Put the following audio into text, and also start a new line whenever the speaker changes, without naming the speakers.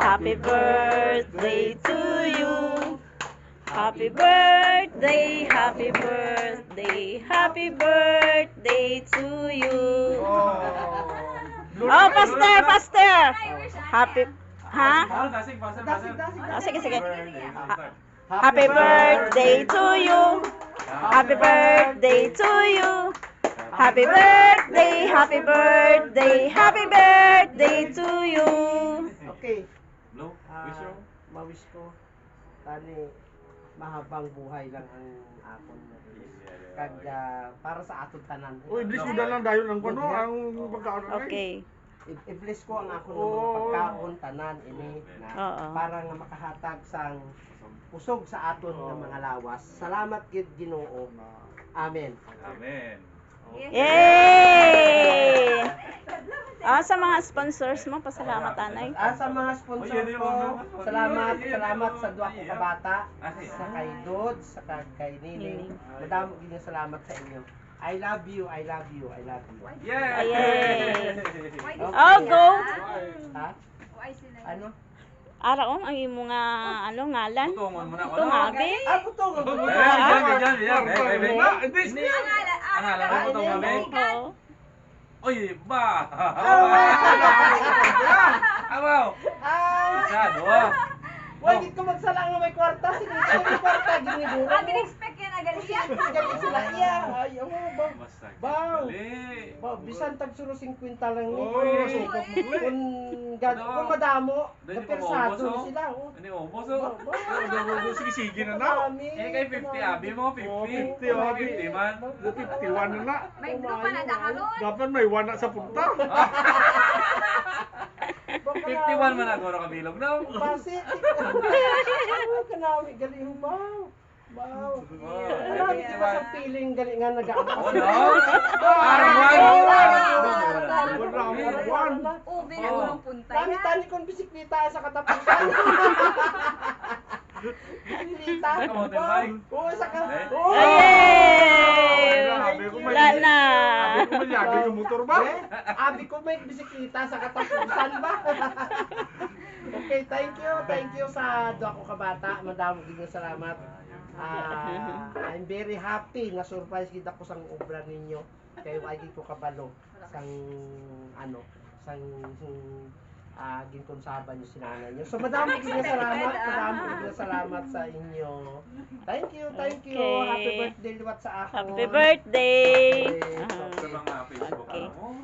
Happy birthday to you. Happy birthday, happy birthday, happy birthday to you. Oh, Pastor. Happy, ha? Oh, sige. Happy birthday to you. Happy birthday to you. Happy birthday, happy birthday, happy birthday to you.
Okay. Mawish ko. Tani, mahabang buhay lang ang akon na kag para sa aton tanan.
Uy, bless mo lang dayon ang kuno ang pagkaon.
Okay.
I-bless ko ang akon mga pagkaon tanan ini na para nga makahatag sang usog sa aton nga mga lawas. Salamat gid Ginoo. Amen.
Amen.
Yay! Sa mga sponsors mo, pasalamat anay.
Sa mga sponsor ko, salamat sa duwa ko kabata, sa kay Dod, sa kay Nining. Madamo gid salamat sa inyo. I love you.
Yay! Oh, go!
Ha? Ano?
Araon ang imo nga ngalan.
Tungon mo na.
Tungabi.
Putungon mo.
Ang alam mo tungabi?
Oo.
Oy, ba! Abaw! Masyado ah!
Wag gid ko magsalang nga may kwarta, sige may kwarta giniguro.
Expect yan agad siya.
Gali sila iya. Ay, ba.
Basta
Baw.
gali.
Ba, bisan tag suro 50 lang ni.
Oy.
Kung madamo,
Dali pa
kapersado
maubos, oh.
sila. Oh.
Ano yung ubos oh?
Sige na na.
Eh kay 50 abi mo 50.
Oh, 50,
50 man.
51 na na.
May grupo na dakaron.
Dapat may wana sa punta.
51 man ako ra kabilog no.
Basi. Kanawi gali hubaw. Wow. Marami ka sa feeling gali nga nag-aabot.
Oh no. Arawan.
Ube na gulong punta
Kami
yan.
tani kong bisikleta sa katapusan. Bisikleta.
Sa mountain bike?
Oo, sa ka.
Yay! Wala na.
Sabi ko malyagi yung motor ba?
Abi ko may bisikleta sa katapusan ba? Okay, thank you sa duwa ko kabata. Madamo gid nga salamat. I'm very happy na surprise gid ako sang obra ninyo. Kay wa gid ko kabalo sang ginkonsaban yung sinanay niyo. So madami gid nga salamat sa inyo. Thank you.
Okay.
Happy birthday liwat sa ako.
Happy birthday.
Okay.
Sa mga Facebook
Okay.
mo.